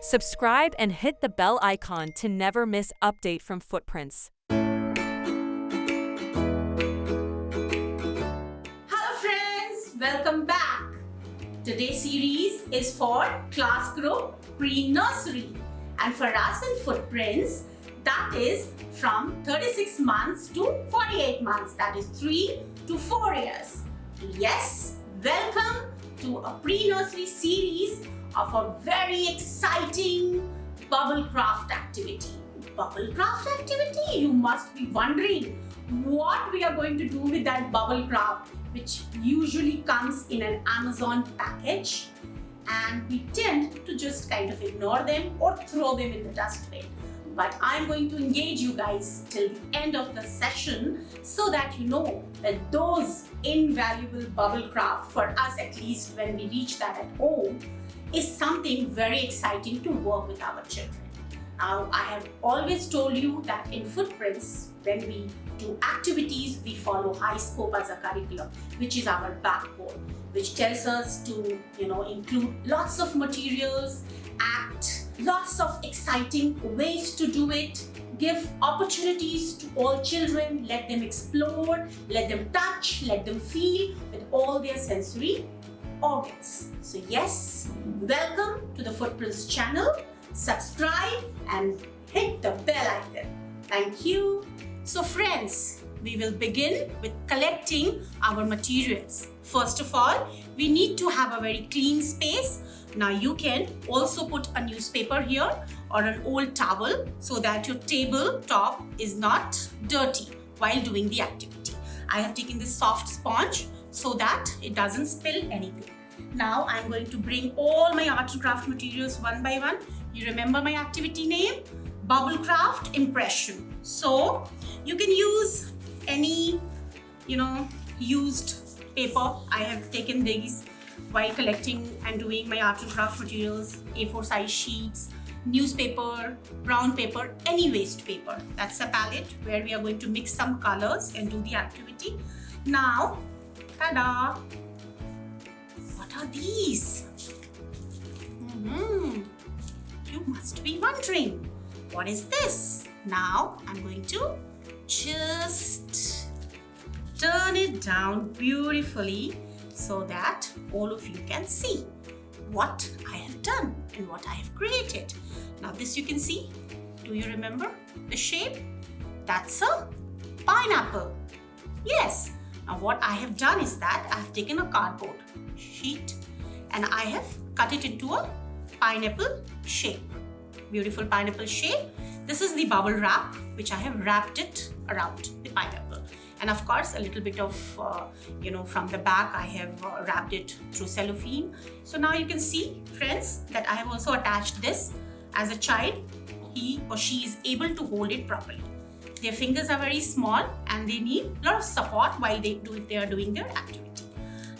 Subscribe and hit the bell icon to never miss update from Footprints. Hello friends, welcome back. Today's series is for class group pre-nursery, and for us in Footprints, that is from 36 months to 48 months, that is 3 to 4 years. Yes, welcome to a pre-nursery series of a very exciting bubble craft activity. Bubble craft activity? You must be wondering what we are going to do with that bubble craft, which usually comes in an Amazon package, and we tend to just kind of ignore them or throw them in the dustbin. But I'm going to engage you guys till the end of the session so that you know that those invaluable bubble craft, for us at least when we reach that at home, is something very exciting to work with our children. Now, I have always told you that in Footprints, when we do activities, we follow HighScope as a curriculum, which is our backbone, which tells us to, include lots of materials, lots of exciting ways to do it, give opportunities to all children, let them explore, let them touch, let them feel with all their sensory organs. So yes, welcome to the Footprints channel. Subscribe and hit the bell icon. Thank you. So friends, we will begin with collecting our materials. First of all, we need to have a very clean space. Now you can also put a newspaper here or an old towel so that your tabletop is not dirty while doing the activity. I have taken this soft sponge so that it doesn't spill anything. Now I'm going to bring all my art and craft materials one by one. You remember my activity name? Bubble craft impression. So you can use any, used paper. I have taken these while collecting and doing my art and craft materials, A4 size sheets, newspaper, brown paper, any waste paper. That's the palette where we are going to mix some colors and do the activity. Now, ta-da! What are these? You must be wondering, what is this? Now, I'm going to just turn it down beautifully so that all of you can see what I have done and what I have created. Now this you can see. Do you remember the shape? That's a pineapple. Yes. Now what I have done is that I have taken a cardboard sheet and I have cut it into a pineapple shape. Beautiful pineapple shape. This is the bubble wrap which I have wrapped it around the pineapple. And of course, a little bit of, from the back, I have wrapped it through cellophane. So now you can see, friends, that I have also attached this. As a child, he or she is able to hold it properly. Their fingers are very small and they need a lot of support while they are doing their activity.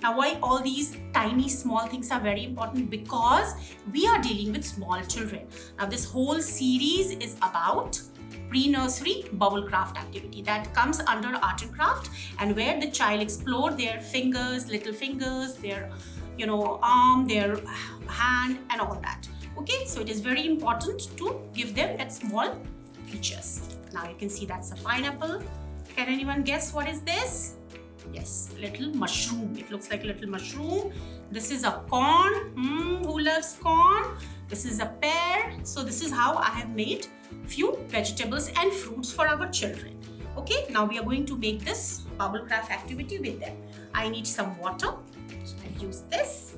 Now, why all these tiny, small things are very important? Because we are dealing with small children. Now, this whole series is about pre-nursery bubble craft activity that comes under art and craft, and where the child explore their fingers, little fingers, their arm, their hand and all that. Okay, so it is very important to give them that small features. Now you can see that's a pineapple. Can anyone guess what is this? Yes, little mushroom. It looks like a little mushroom. This is a corn. Who loves corn? This is a pear. So this is how I have made few vegetables and fruits for our children. Okay, now we are going to make this bubble craft activity with them. I need some water, so I use this.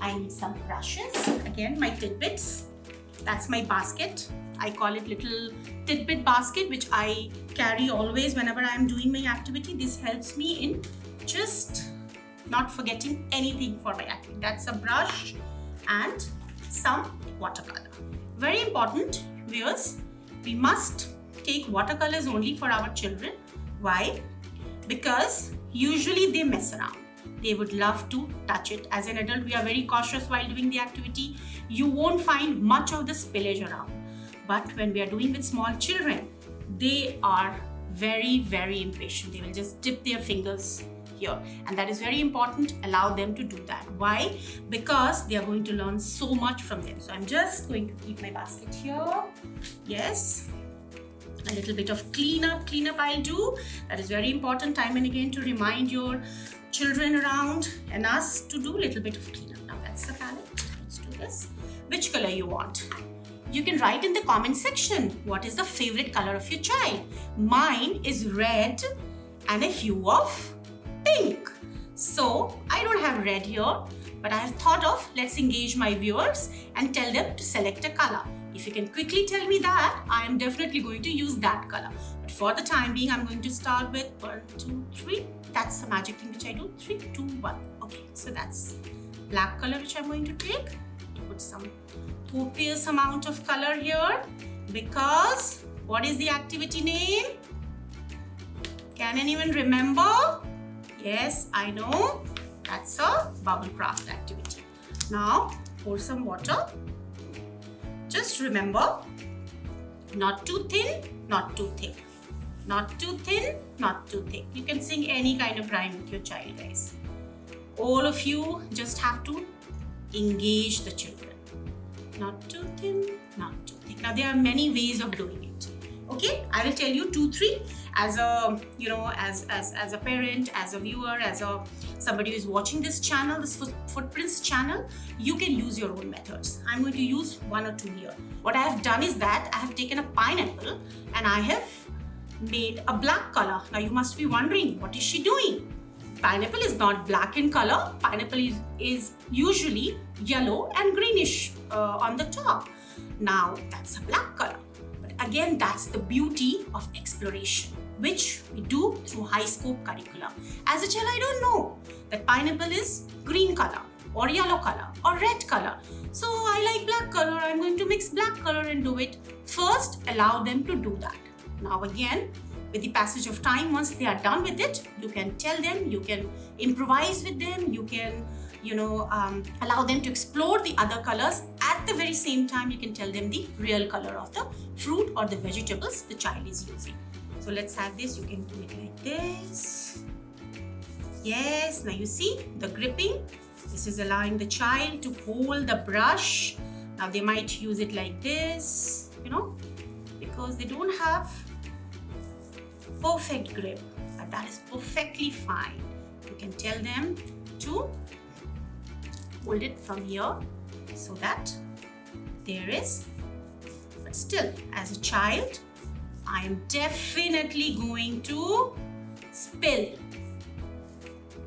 I need some brushes, again my tidbits. That's my basket. I call it little tidbit basket, which I carry always whenever I am doing my activity. This helps me in just not forgetting anything for my activity. That's a brush and some watercolor. Very important, viewers. We must take watercolors only for our children. Why? Because usually they mess around. They would love to touch it. As an adult, we are very cautious while doing the activity. You won't find much of the spillage around. But when we are doing with small children, they are very, very impatient. They will just dip their fingers here, and that is very important. Allow them to do that. Why? Because they are going to learn so much from them. So I'm just going to keep my basket here. Yes, a little bit of cleanup I'll do. That is very important, time and again, to remind your children around and us to do a little bit of cleanup. Now that's the palette. Let's do this. Which color you want? You can write in the comment section what is the favorite color of your child. Mine is red and a hue of pink. So I don't have red here, but I have thought of, let's engage my viewers and tell them to select a color. If you can quickly tell me that, I am definitely going to use that color. But for the time being, I'm going to start with 1, 2, 3. That's the magic thing which I do. 3, 2, 1. Okay, so that's black color which I'm going to take. To put some copious amount of color here, because what is the activity name? Can anyone remember? Yes, I know. That's a bubble craft activity. Now pour some water. Just remember, not too thin, not too thick. Not too thin, not too thick. You can sing any kind of rhyme with your child, guys. All of you just have to engage the children. Not too thin, not too thick. Now there are many ways of doing it. Okay, I will tell you 2, 3 as a, as a parent, as a viewer, as somebody who is watching this channel, this Footprints channel. You can use your own methods. I'm going to use 1 or 2 here. What I have done is that I have taken a pineapple and I have made a black color. Now you must be wondering, what is she doing? Pineapple is not black in color. Pineapple is usually yellow and greenish on the top. Now that's a black color. But again, that's the beauty of exploration, which we do through HighScope Curriculum. As a child, I don't know that pineapple is green color or yellow color or red color. So I like black color. I'm going to mix black color and do it. First, allow them to do that. Now again, with the passage of time, once they are done with it, you can tell them, you can improvise with them, you can, allow them to explore the other colors. At the very same time, you can tell them the real color of the fruit or the vegetables the child is using. So let's have this. You can do it like this. Yes, now you see the gripping. This is allowing the child to hold the brush. Now they might use it like this, because they don't have perfect grip, but that is perfectly fine. You can tell them to hold it from here so that there is, but still, as a child, I am definitely going to spill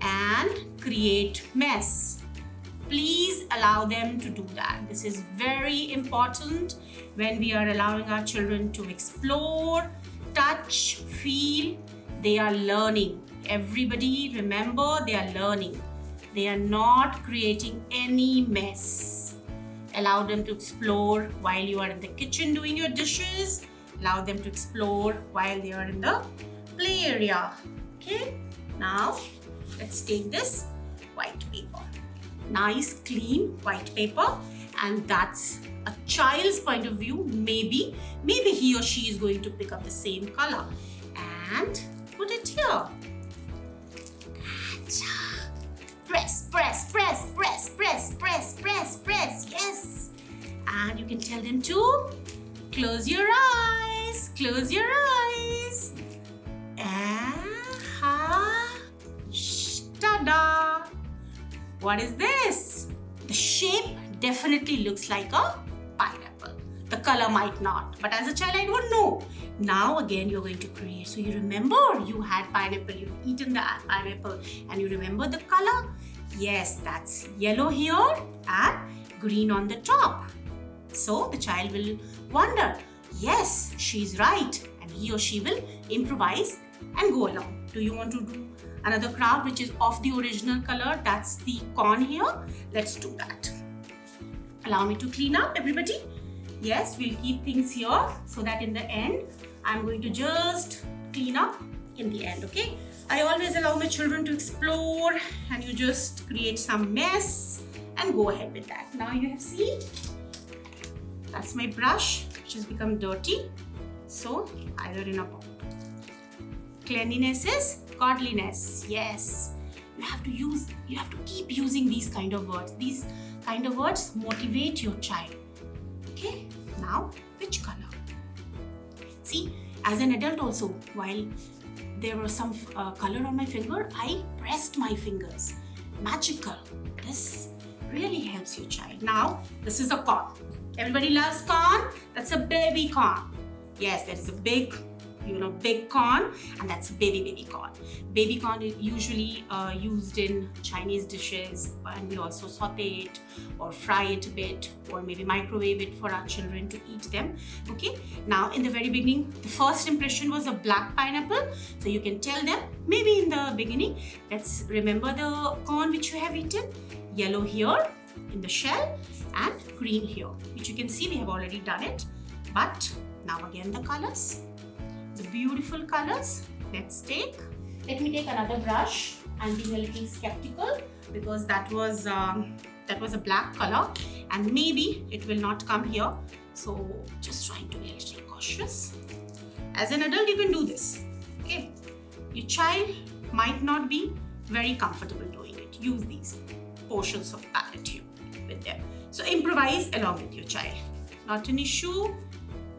and create mess. Please allow them to do that. This is very important when we are allowing our children to explore, touch, feel. They are learning. Everybody remember, they are learning. They are not creating any mess. Allow them to explore while you are in the kitchen doing your dishes. Allow them to explore while they are in the play area. Okay, now let's take this white paper. Nice clean white paper, and that's a child's point of view. Maybe he or she is going to pick up the same color and put it here. Press, press, press, press, press, press, press, press. Yes. And you can tell them to close your eyes. Close your eyes. Ta-da! What is this? The shape definitely looks like a pineapple. The color might not, but as a child I don't know. Now again you're going to create. So you remember you had pineapple, you've eaten the pineapple, and you remember the color? Yes, that's yellow here and green on the top. So the child will wonder, yes, she's right, and he or she will improvise and go along. Do you want to do another craft which is of the original color? That's the corn here. Let's do that. Allow me to clean up, everybody. Yes, we'll keep things here so that in the end, I'm going to just clean up in the end, okay? I always allow my children to explore, and you just create some mess and go ahead with that. Now you have seen, that's my brush which has become dirty. So either in a pot. Cleanliness is godliness. Yes. have to keep using these kind of words. These kind of words motivate your child. Okay, now which color? See, as an adult also, while there was some color on my finger, I pressed my fingers. Magical. This really helps your child. Now, this is a corn. Everybody loves corn. That's a baby corn. Yes, there is a big corn, and that's baby corn. Baby corn is usually used in Chinese dishes, and we also saute it or fry it a bit, or maybe microwave it for our children to eat them. Okay, now in the very beginning, the first impression was a black pineapple. So you can tell them, maybe in the beginning, let's remember the corn which you have eaten. Yellow here in the shell and green here, which you can see we have already done it. But now again the colors. The beautiful colors. Let me take another brush. I'm being a little skeptical because that was a black color and maybe it will not come here. So just trying to be a little cautious. As an adult, you can do this. Okay, your child might not be very comfortable doing it. Use these portions of palette here with them. So improvise along with your child. Not an issue.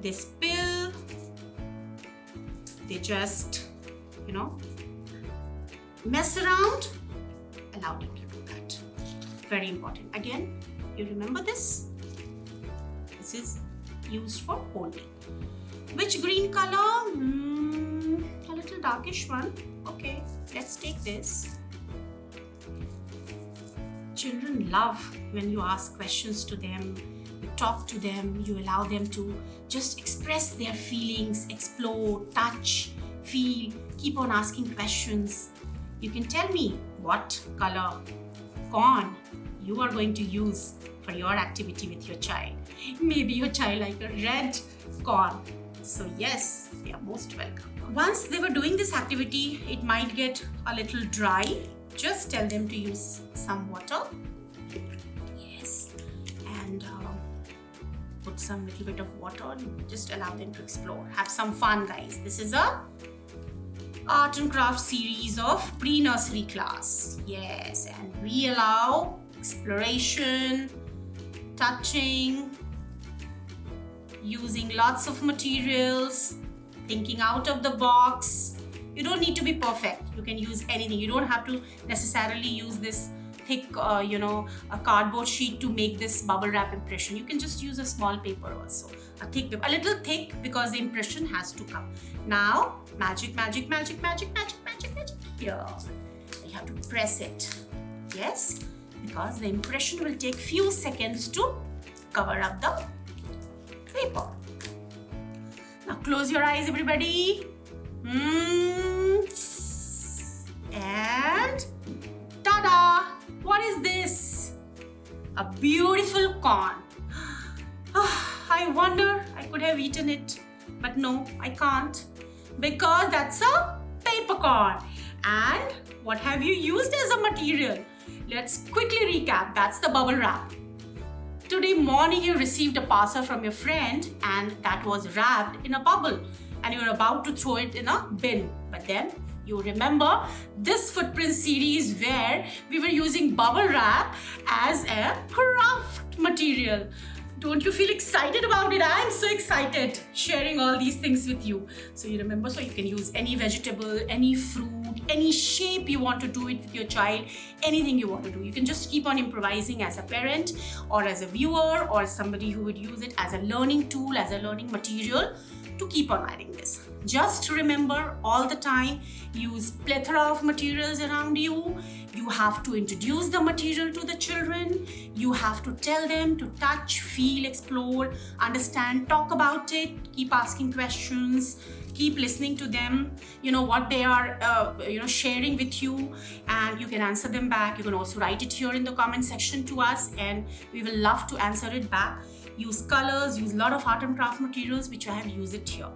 They spill. They just, mess around. Allow them to do that. Very important. Again, you remember this? This is used for holding. Which green color? A little darkish one. Okay, let's take this. Children love when you ask questions to them, you talk to them, you allow them to just express their feelings, explore, touch, feel, keep on asking questions. You can tell me what color corn you are going to use for your activity with your child. Maybe your child like a red corn. So yes, they are most welcome. Once they were doing this activity, it might get a little dry. Just tell them to use some water. Yes, and put some little bit of water and just allow them to explore. Have some fun, guys. This is a art and craft series of pre-nursery class. Yes, and we allow exploration, touching, using lots of materials, thinking out of the box. You don't need to be perfect. You can use anything. You don't have to necessarily use this thick, a cardboard sheet to make this bubble wrap impression. You can just use a small paper also. A thick paper, a little thick because the impression has to come. Now, magic. Here, you have to press it. Yes, because the impression will take few seconds to cover up the paper. Now close your eyes, everybody. And ta-da! What is this? A beautiful corn. I wonder I could have eaten it, but no, I can't, because that's a paper corn. And what have you used as a material? Let's quickly recap. That's the bubble wrap. Today morning you received a parcel from your friend and that was wrapped in a bubble and you were about to throw it in a bin. But then you remember this footprint series where we were using bubble wrap as a craft material. Don't you feel excited about it? I'm so excited sharing all these things with you. So you remember, so you can use any vegetable, any fruit, any shape you want to do it with your child, anything you want to do. You can just keep on improvising as a parent or as a viewer or somebody who would use it as a learning tool, as a learning material to keep on adding this. Just remember all the time, use plethora of materials around you. You have to introduce the material to the children. You have to tell them to touch, feel, explore, understand, talk about it, keep asking questions, keep listening to them, what they are sharing with you, and you can answer them back. You can also write it here in the comment section to us and we will love to answer it back. Use colors, use a lot of art and craft materials which I have used it here.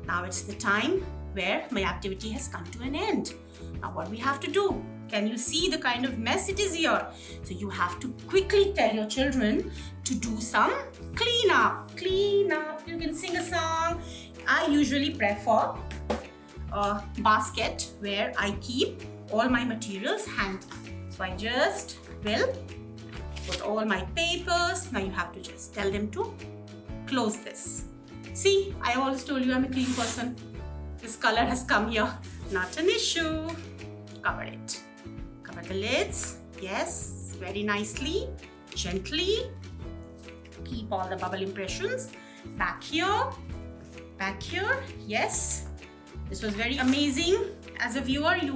Now it's the time where my activity has come to an end. Now what we have to do? Can you see the kind of mess it is here? So you have to quickly tell your children to do some cleanup. Clean up. You can sing a song. I usually prefer a basket where I keep all my materials handy. So I just will put all my papers. Now you have to just tell them to close this. See, I always told you I'm a clean person. This color has come here. Not an issue. Cover it. Cover the lids. Yes, very nicely, gently. Keep all the bubble impressions. Back here. Back here. Yes. This was very amazing. As a viewer, you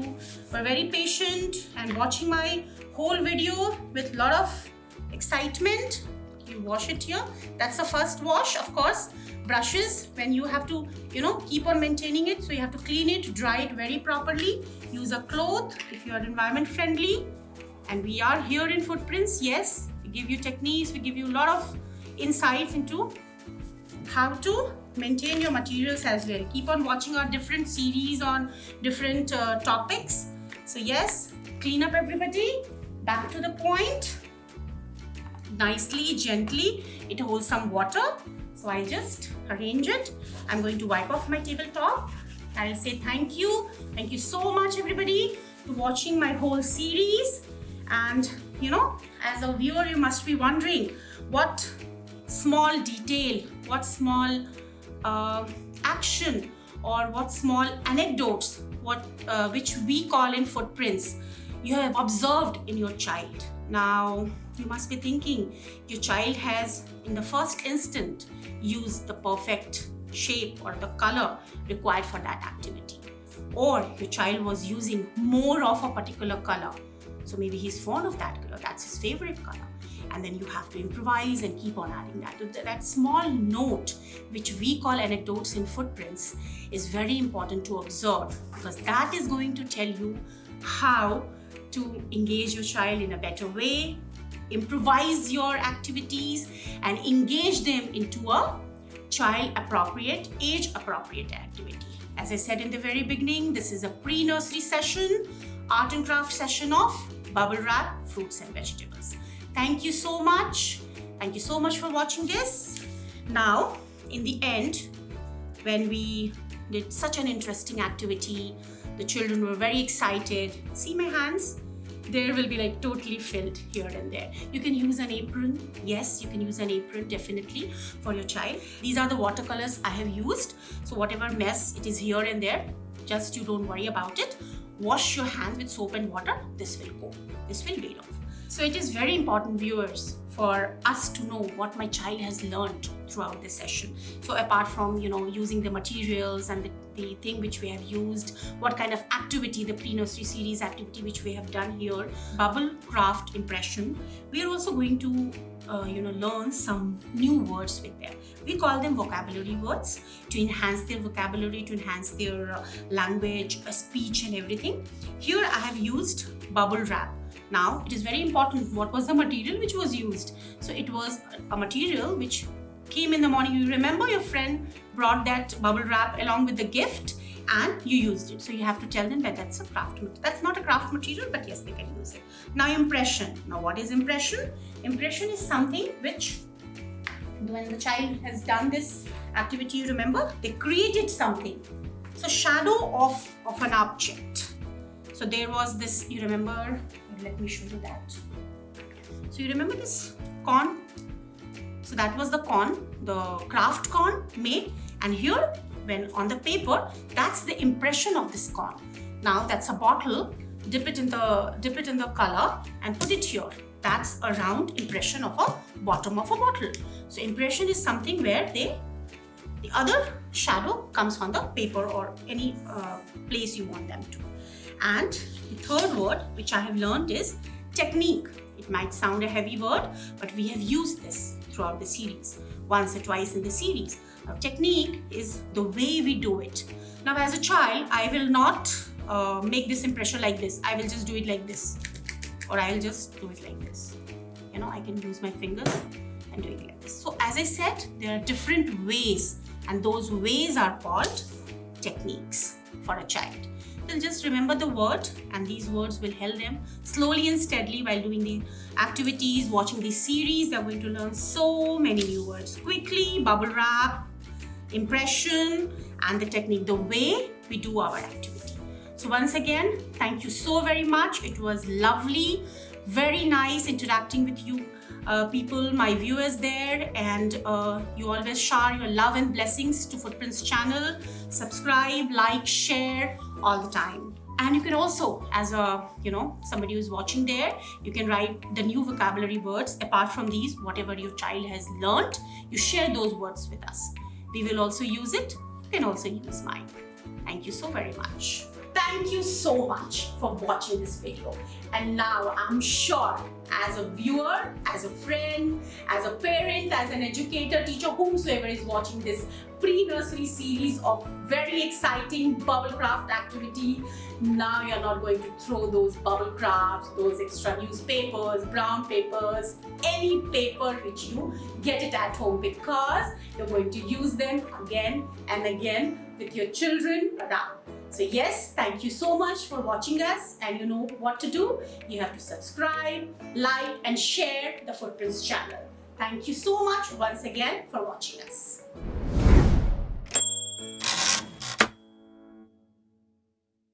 were very patient and watching my whole video with a lot of excitement. You wash it here. That's the first wash, of course. Brushes, when you have to, keep on maintaining it. So you have to clean it, dry it very properly. Use a cloth if you are environment friendly. And we are here in Footprints. Yes, we give you techniques. We give you a lot of insights into how to maintain your materials as well. Keep on watching our different series on different topics. So yes, clean up everybody. Back to the point. Nicely, gently. It holds some water. So I just arrange it. I'm going to wipe off my tabletop. I'll say thank you. Thank you so much everybody for watching my whole series. And as a viewer, you must be wondering what small detail, what small action or what small anecdotes, which we call in Footprints, you have observed in your child. Now you must be thinking your child has in the first instant used the perfect shape or the color required for that activity, or your child was using more of a particular color. So maybe he's fond of that color, that's his favorite color. And then you have to improvise and keep on adding that. That small note, which we call anecdotes in Footprints, is very important to observe, because that is going to tell you how to engage your child in a better way, improvise your activities, and engage them into a child-appropriate, age-appropriate activity. As I said in the very beginning, this is a pre-nursery session, art and craft session of bubble wrap, fruits and vegetables. Thank you so much. Thank you so much for watching this. Now, in the end, when we did such an interesting activity, the children were very excited. See my hands? There will be like totally filled here and there. You can use an apron. Yes, you can use an apron definitely for your child. These are the watercolors I have used. So whatever mess it is here and there, just you don't worry about it. Wash your hands with soap and water. This will go. This will fade off. So it is very important, viewers, for us to know what my child has learned throughout this session. So apart from, using the materials and the thing which we have used, what kind of activity, the pre-nursery series activity which we have done here, bubble craft impression, we are also going to learn some new words with them. We call them vocabulary words to enhance their vocabulary, to enhance their language, speech and everything. Here I have used bubble wrap. Now it is very important what was the material which was used. So it was a material which came in the morning. You remember your friend brought that bubble wrap along with the gift and you used it. So you have to tell them that that's a craft material. That's not a craft material, but yes, they can use it. Now impression. Now what is impression? Impression is something which, when the child has done this activity, you remember, they created something. So shadow of an object. So there was this, you remember, let me show you that. So you remember this corn? So that was the corn, the craft corn made, and here when on the paper, that's the impression of this corn. Now that's a bottle, dip it in the color and put it here. That's a round impression of a bottom of a bottle. So impression is something where the other shadow comes on the paper or any place you want them to. And the third word which I have learned is technique. It might sound a heavy word, but we have used this throughout the series, once or twice in the series. Now, technique is the way we do it. Now, as a child, I will not make this impression like this. I will just do it like this, or I will just do it like this. I can use my fingers and do it like this. So, as I said, there are different ways, and those ways are called techniques for a child. They'll just remember the word, and these words will help them slowly and steadily while doing the activities, watching the series. They're going to learn so many new words quickly. Bubble wrap, impression, and the technique, the way we do our activity. So once again, thank you so very much. It was lovely, very nice interacting with you people, my viewers there, and you always share your love and blessings to Footprints channel. Subscribe, like, share all the time. And you can also, as a somebody who's watching there, you can write the new vocabulary words. Apart from these, whatever your child has learned, you share those words with us. We will also use it. You can also use mine. Thank you so very much. Thank you so much for watching this video. And now I'm sure, as a viewer, as a friend, as a parent, as an educator, teacher, whomsoever is watching this pre-nursery series of very exciting bubble craft activity, now you're not going to throw those bubble crafts, those extra newspapers, brown papers, any paper which you get it at home, because you're going to use them again and again with your children around. So yes, thank you so much for watching us, and you know what to do. You have to subscribe, like and share the Footprints channel. Thank you so much once again for watching us.